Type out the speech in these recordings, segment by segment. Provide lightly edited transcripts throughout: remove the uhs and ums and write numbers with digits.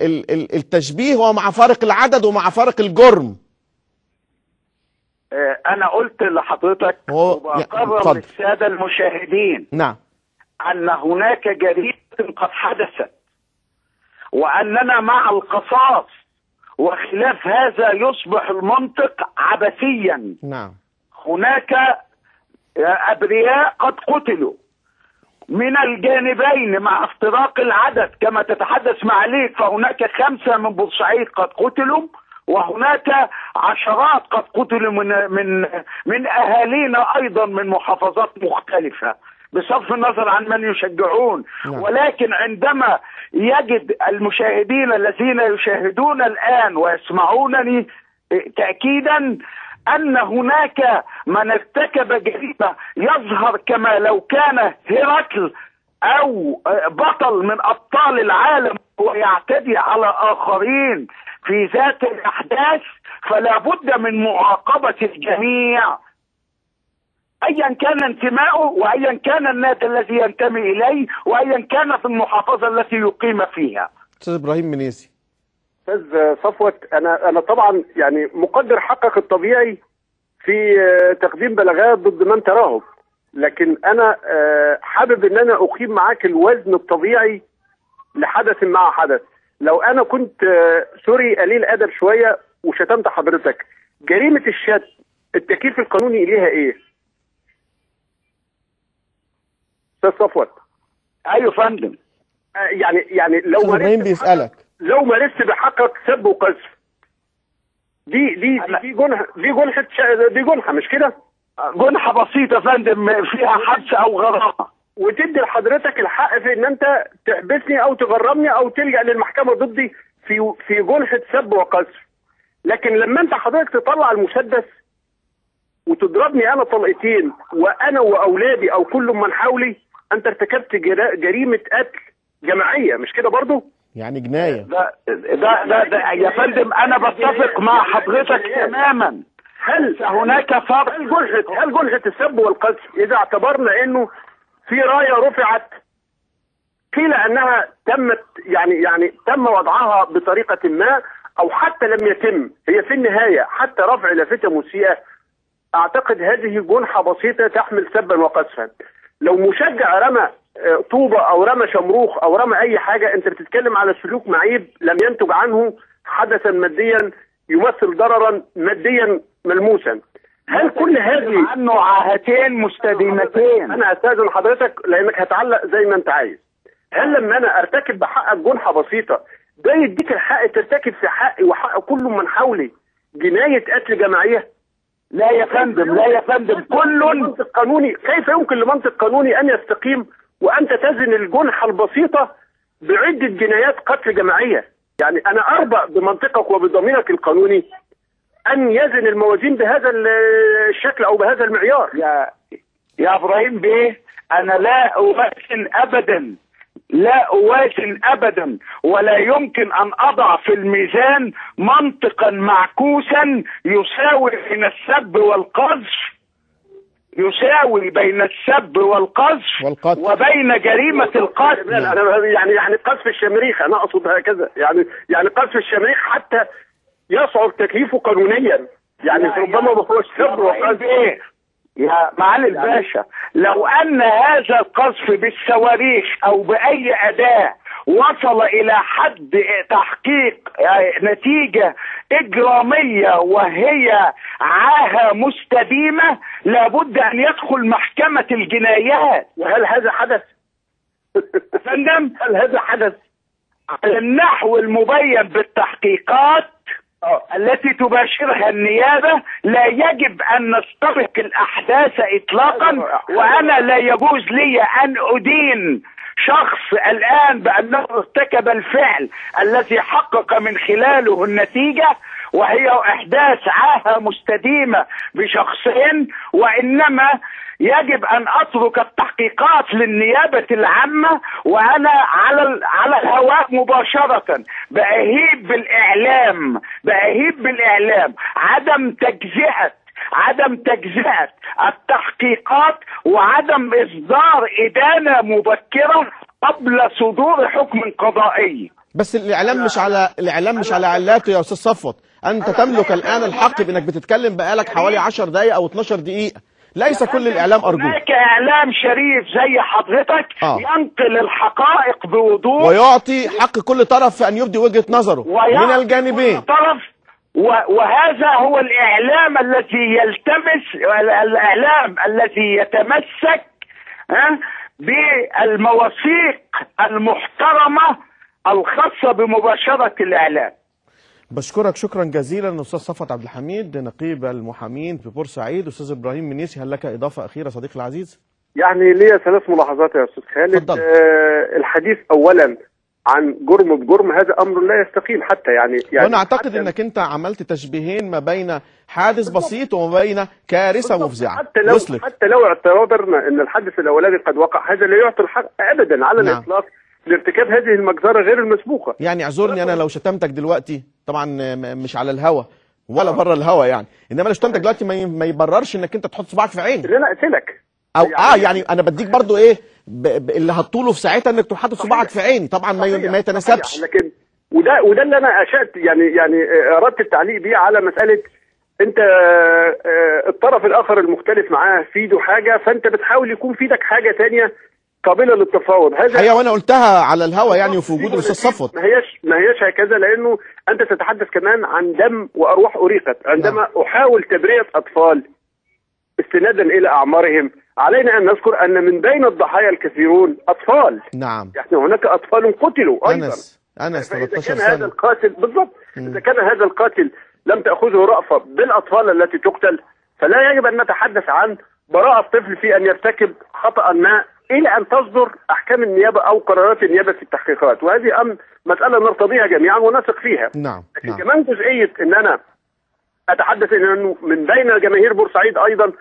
التشبيه هو مع فارق العدد ومع فارق الجرم. انا قلت لحضرتك وبقرر للساده المشاهدين نعم ان هناك جريمه قد حدثت، واننا مع القصاص، وخلاف هذا يصبح المنطق عبثيا. نعم. هناك ابرياء قد قتلوا من الجانبين مع افتراق العدد كما تتحدث معاليك، فهناك 5 من بورسعيد قد قتلوا، وهناك عشرات قد قتلوا من اهالينا ايضا من محافظات مختلفه، بصرف النظر عن من يشجعون. ولكن عندما يجد المشاهدين الذين يشاهدون الان ويسمعونني تاكيدا ان هناك من ارتكب جريمه يظهر كما لو كان هرقل او بطل من ابطال العالم ويعتدي على اخرين في ذات الاحداث، فلا بد من معاقبه الجميع ايا كان انتمائه، وايا كان النادي الذي ينتمي اليه، وايا كان في المحافظه التي يقيم فيها. استاذ ابراهيم منيسي. استاذ صفوت، انا طبعا يعني مقدر حقك الطبيعي في تقديم بلاغات ضد من تراهم، لكن انا حابب ان انا اقيم معاك الوزن الطبيعي لحدث مع حدث. لو انا كنت سوري قليل ادب شويه وشتمت حضرتك، جريمه الشتم التكليف القانوني ليها ايه؟ استاذ صفوت. ايوه فندم. يعني لو ابراهيم بيسالك، لو مارست بحقك سب وقذف، دي جنحه مش كده؟ جنحه بسيطه فندم فيها حبس او غرامه، وتدي لحضرتك الحق في ان انت تحبسني او تغرمني او تلجأ للمحكمه ضدي في جنحه سب وقذف. لكن لما انت حضرتك تطلع المسدس وتضربني انا طلقتين وانا واولادي او كل من حولي، انت ارتكبت جريمه قتل جماعيه، مش كده برضو؟ يعني جنايه. ده يا فندم انا بتفق مع حضرتك تماما. هل هناك فرق؟ هل جنحه السب والقذف اذا اعتبرنا انه في رايه رفعت قيل انها تمت يعني تم وضعها بطريقه ما او حتى لم يتم، هي في النهايه حتى رفع لافته مسيئه، اعتقد هذه جنحه بسيطه تحمل سبا وقذفا. لو مشجع رمى طوبه او رمى شمروخ او رمى اي حاجه، انت بتتكلم على سلوك معيب لم ينتج عنه حدثا ماديا يمثل ضررا ماديا ملموسا. هل كل هذه عنه عاهتين مستديمتين؟ انا استاذن حضرتك لانك هتعلق زي ما انت عايز. هل لما انا ارتكب بحقك جنحه بسيطه ده يديك الحق ترتكب في حقي وحق كل من حولي جنايه قتل جماعيه؟ لا يا فندم، لا يا فندم، كل منطق قانوني. كيف يمكن لمنطق قانوني ان يستقيم وانت تزن الجنحه البسيطه بعده جنايات قتل جماعيه؟ يعني انا اربأ بمنطقك وبضميرك القانوني ان يزن الموازين بهذا الشكل او بهذا المعيار. يا ابراهيم بيه، انا لا اوازن ابدا، لا اوازن ابدا، ولا يمكن ان اضع في الميزان منطقا معكوسا يساوي بين السب والقذف، يساوي بين السب والقذف وبين جريمة القتل. يعني قذف الشمريخ، انا اقصد هكذا، يعني قذف الشمريخ حتى يصعب تكليفه قانونيا، يعني ربما ما هوش سب وقذف. يا معالي الباشا، لو ان هذا القذف بالصواريخ او باي اداة وصل الى حد تحقيق نتيجة اجرامية وهي عاهة مستديمة، لابد ان يدخل محكمة الجنايات. وهل هذا حدث؟ فندم، هل هذا حدث؟ على النحو المبين بالتحقيقات التي تباشرها النيابة لا يجب أن نستبق الأحداث إطلاقا، وأنا لا يجوز لي أن أدين شخص الآن بأنه ارتكب الفعل الذي حقق من خلاله النتيجة وهي إحداث عاهة مستديمة بشخصين، وإنما يجب أن أترك التحقيقات للنيابة العامة، وأنا على الهواء مباشرة بأهيب بالإعلام عدم تجزئة التحقيقات وعدم إصدار إدانة مبكرة قبل صدور حكم قضائي. بس الاعلام مش على علاته يا استاذ صفوت. انت تملك الان الحق بانك بتتكلم بقالك حوالي 10 دقائق او 12 دقيقه. ليس كل الاعلام ارجوك. هناك اعلام شريف زي حضرتك ينقل الحقائق بوضوح ويعطي حق كل طرف في ان يبدي وجهة نظره من الجانبين. وهذا هو الاعلام الذي يلتمس، الاعلام الذي يتمسك بالمواثيق المحترمة الخاصة بمباشرة الاعلام. بشكرك شكرا جزيلا استاذ صفوت عبد الحميد نقيب المحامين في بورسعيد. استاذ ابراهيم منيسي، هل لك اضافه اخيره صديقي العزيز؟ يعني ليا 3 ملاحظات يا استاذ خالد. الحديث اولا عن جرم بجرم هذا امر لا يستقيم حتى يعني وانا اعتقد انك انت عملت تشبيهين ما بين حادث بسيط وما بين كارثه مفزعه. حتى لو اعتبرنا ان الحادث الاولاني قد وقع، هذا لا يعطي الحق ابدا على الاطلاق لارتكاب هذه المجزره غير المسبوقه. يعني اعذرني انا لو شتمتك دلوقتي، طبعا مش على الهوا ولا بره الهوا يعني، انما لو شتمتك دلوقتي ما يبررش انك انت تحط صباعك في عيني. اللي انا اقتلك او يعني انا بديك برضو ايه اللي هتطوله في ساعتها انك تروح حاطط صباعك في عيني، طبعا ما يتناسبش. لكن وده اللي انا اشأت يعني اردت التعليق بيه على مساله انت الطرف الاخر المختلف معاه في ايده حاجه، فانت بتحاول يكون في ايدك حاجه ثانيه قابله للتفاوض. هذا وانا قلتها على الهوا يعني وفي وجود الاستاذ صفوت. ما هيش هكذا، لانه انت تتحدث كمان عن دم وارواح اريقت. عندما احاول تبرئه اطفال استنادا الى اعمارهم، علينا ان نذكر ان من بين الضحايا الكثيرون اطفال. نعم. يعني هناك اطفال قتلوا ايضا. انس 13 سنه. هذا القاتل بالضبط، اذا كان هذا القاتل لم تاخذه رأفة بالاطفال التي تقتل، فلا يجب ان نتحدث عن براءة الطفل في ان يرتكب خطأ ما الى ان تصدر احكام النيابه او قرارات النيابه في التحقيقات، وهذه مساله نرتضيها جميعا ونثق فيها. نعم. لكن كمان جزئيه ان انا اتحدث انه من بين جماهير بورسعيد ايضا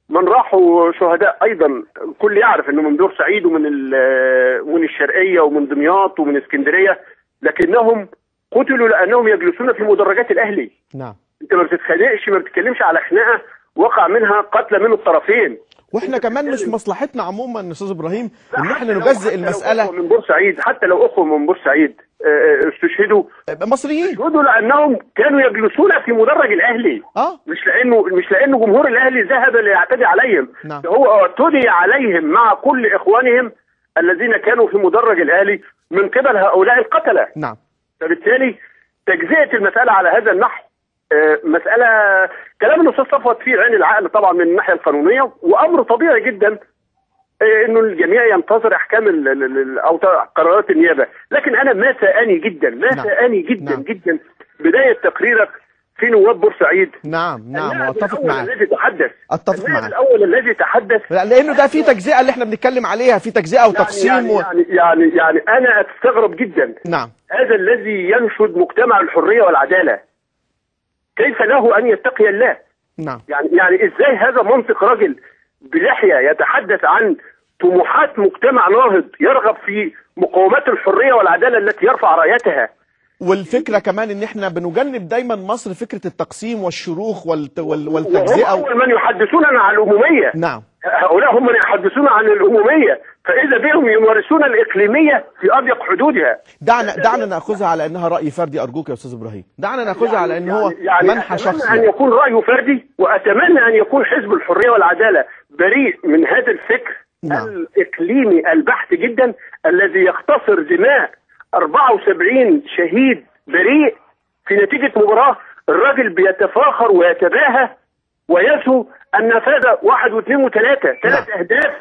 من راحوا شهداء ايضا، الكل يعرف انه من بورسعيد ومن الشرقيه ومن دمياط ومن اسكندريه، لكنهم قتلوا لانهم يجلسون في مدرجات الاهلي. نعم. انت ما بتتخانقش، ما بتتكلمش على خناقه وقع منها قتلى من الطرفين. واحنا كمان مش مصلحتنا عموما يا استاذ ابراهيم ان احنا نجزئ المساله. من بورسعيد، حتى لو اخوه من بورسعيد استشهدوا مصريين، استشهدوا لانهم كانوا يجلسون في مدرج الاهلي. مش لانه جمهور الاهلي ذهب ليعتدي عليهم. نعم. هو اعتدي عليهم مع كل اخوانهم الذين كانوا في مدرج الاهلي من قبل هؤلاء القتله. نعم. فبالتالي تجزئه المساله على هذا النحو مسألة كلام الأستاذ صفوت فيه عين العقل طبعا من الناحية القانونية، وأمر طبيعي جدا إنه الجميع ينتظر أحكام أو قرارات النيابة. لكن أنا ما سأني جدا بداية تقريرك في نواب بورسعيد. نعم واتفق معاك. اتفق معاك. الأول الذي تحدث لأنه ده في تجزئة اللي احنا بنتكلم عليها، في تجزئة وتقسيم يعني أنا أستغرب جدا. نعم. هذا الذي ينشد مجتمع الحرية والعدالة كيف له ان يتقي الله؟ نعم. يعني ازاي هذا منطق رجل بلحيه يتحدث عن طموحات مجتمع ناهض يرغب في مقومات الحريه والعداله التي يرفع رايتها؟ والفكره كمان ان احنا بنجنب دايما مصر فكره التقسيم والشروخ والتجزئه. وهم من يحدثوننا عن الاموميه. نعم. هؤلاء هم من يحدثون عن الاموميه، فاذا بهم يمارسون الاقليميه في اضيق حدودها. دعنا ناخذها على انها راي فردي ارجوك يا استاذ ابراهيم. دعنا ناخذها على ان هو منحى شخصي. اتمنى ان يكون رايه فردي، واتمنى ان يكون حزب الحريه والعداله بريء من هذا الفكر. نعم. الاقليمي البحت جدا الذي يختصر دماء 74 شهيد بريء في نتيجه مباراه الراجل بيتفاخر ويتباهى ويسهو ان نفذ 1 و2 و3 ثلاث اهداف.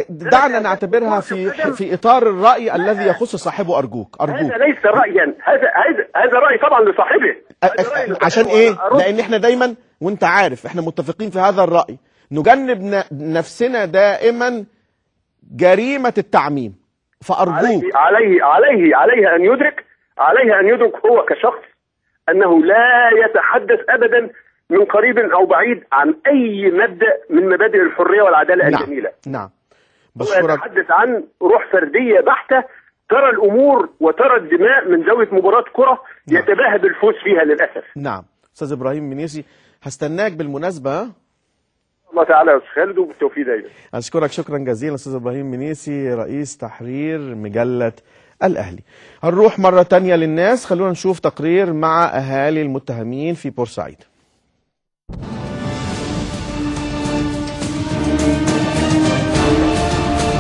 دعنا نعتبرها في اطار الراي الذي يخص صاحبه ارجوك. هذا ليس رايا، هذا راي طبعا لصاحبه. عشان ايه؟ لان احنا دايما وانت عارف احنا متفقين في هذا الراي، نجنب نفسنا دائما جريمه التعميم. فارجوك عليه ان يدرك هو كشخص انه لا يتحدث ابدا من قريب او بعيد عن اي مبدا من مبادئ الحريه والعداله الجميله. نعم. بشكرك. يتحدث عن روح فرديه بحته ترى الامور وترى الدماء من زاويه مباراه كره. نعم. يتباهى بالفوز فيها للاسف. نعم. استاذ ابراهيم منيسي هستناك بالمناسبه. الله تعالى يا استاذ خالد وبالتوفيق دايما. اشكرك شكرا جزيلا استاذ ابراهيم منيسي رئيس تحرير مجله الأهلي. هنروح مرة تانية للناس، خلونا نشوف تقرير مع أهالي المتهمين في بورسعيد.